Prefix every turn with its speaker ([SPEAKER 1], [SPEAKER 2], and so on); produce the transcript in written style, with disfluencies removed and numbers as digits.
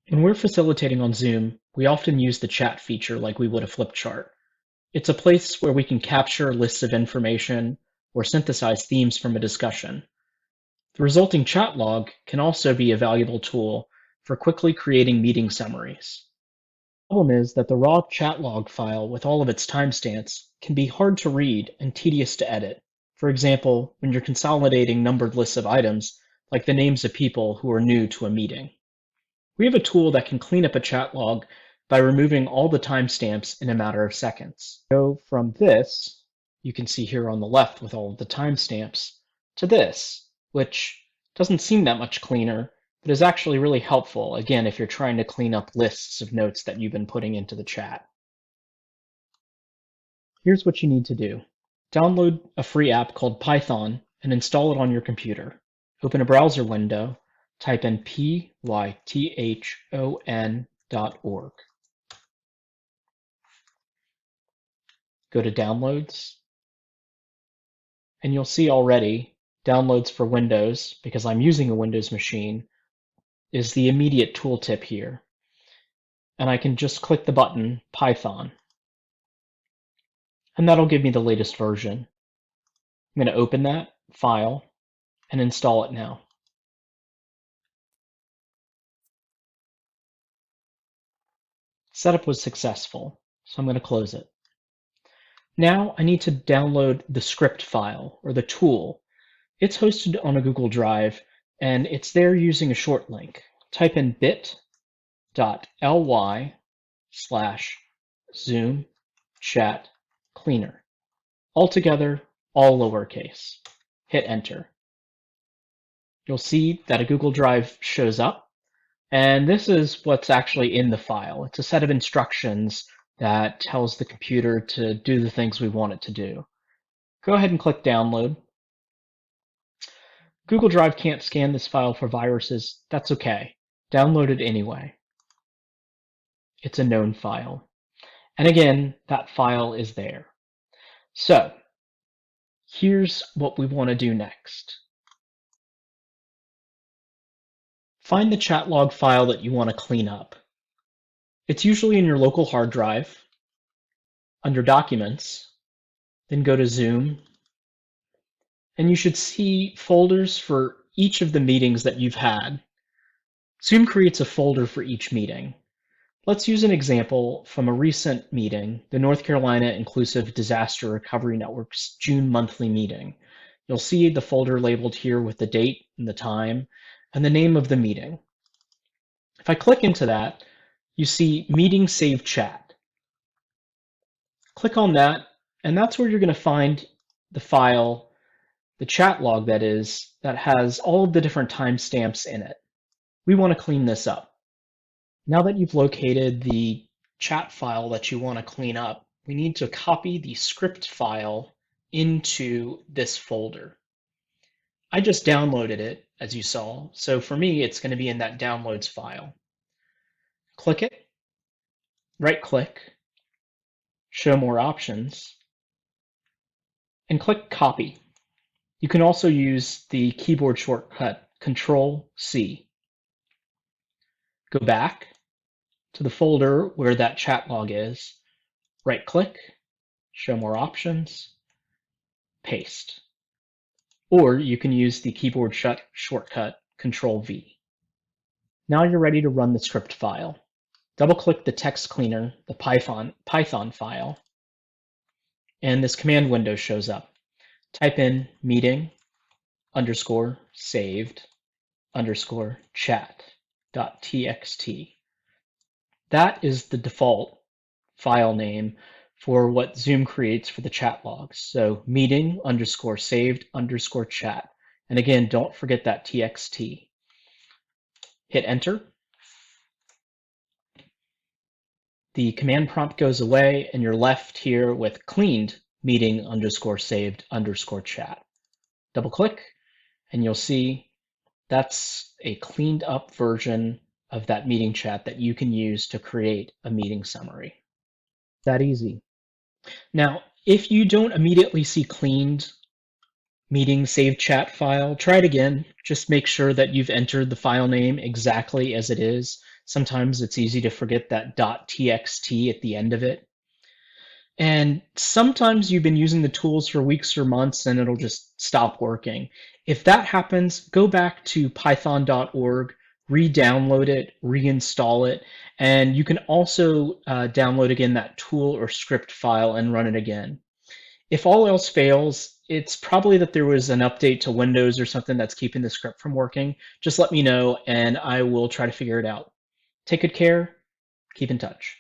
[SPEAKER 1] When we're facilitating on Zoom, we often use the chat feature like we would a flip chart. It's a place where we can capture lists of information or synthesize themes from a discussion. The resulting chat log can also be a valuable tool for quickly creating meeting summaries. The problem is that the raw chat log file with all of its timestamps can be hard to read and tedious to edit. For example, when you're consolidating numbered lists of items, like the names of people who are new to a meeting. We have a tool that can clean up a chat log by removing all the timestamps in a matter of seconds. Go from this, you can see here on the left with all of the timestamps, to this, which doesn't seem that much cleaner, but is actually really helpful, again, if you're trying to clean up lists of notes that you've been putting into the chat. Here's what you need to do. Download a free app called Python and install it on your computer. Open a browser window, type in python.org. Go to Downloads, and you'll see already Downloads for Windows, because I'm using a Windows machine, is the immediate tooltip here. And I can just click the button Python, and that'll give me the latest version. I'm going to open that file and install it now. Setup was successful, so I'm going to close it. Now I need to download the script file, or the tool. It's hosted on a Google Drive, and it's there using a short link. Type in bit.ly/Zoom chat cleaner. Altogether, all lowercase. Hit enter. You'll see that a Google Drive shows up, and this is what's actually in the file. It's a set of instructions that tells the computer to do the things we want it to do. Go ahead and click download. Google Drive can't scan this file for viruses. That's okay. Download it anyway. It's a known file. And again, that file is there. So here's what we want to do next. Find the chat log file that you want to clean up. It's usually in your local hard drive, under Documents, then go to Zoom, and you should see folders for each of the meetings that you've had. Zoom creates a folder for each meeting. Let's use an example from a recent meeting, the North Carolina Inclusive Disaster Recovery Network's June monthly meeting. You'll see the folder labeled here with the date and the time and the name of the meeting. If I click into that, you see Meeting Save Chat. Click on that, and that's where you're going to find the file, the chat log that is, that has all of the different timestamps in it. We want to clean this up. Now that you've located the chat file that you want to clean up, we need to copy the script file into this folder. I just downloaded it, as you saw, so for me it's going to be in that downloads file. Click it, right-click, show more options, and click copy. You can also use the keyboard shortcut Control-C. Go back to the folder where that chat log is, right-click, show more options, paste. Or you can use the keyboard shortcut Control-V. Now you're ready to run the script file. Double-click the text cleaner, the Python file, and this command window shows up. Type in meeting_saved_chat.txt. That is the default file name for what Zoom creates for the chat logs. So meeting_saved_chat. And again, don't forget that txt. Hit enter. The command prompt goes away, and you're left here with cleaned meeting_saved_chat. Double click, and you'll see that's a cleaned up version of that meeting chat that you can use to create a meeting summary. That easy. Now, if you don't immediately see cleaned meeting saved chat file, try it again. Just make sure that you've entered the file name exactly as it is. Sometimes it's easy to forget that .txt at the end of it. And sometimes you've been using the tools for weeks or months and it'll just stop working. If that happens, go back to python.org, re-download it, reinstall it, and you can also download again that tool or script file and run it again. If all else fails, it's probably that there was an update to Windows or something that's keeping the script from working. Just let me know and I will try to figure it out. Take good care. Keep in touch.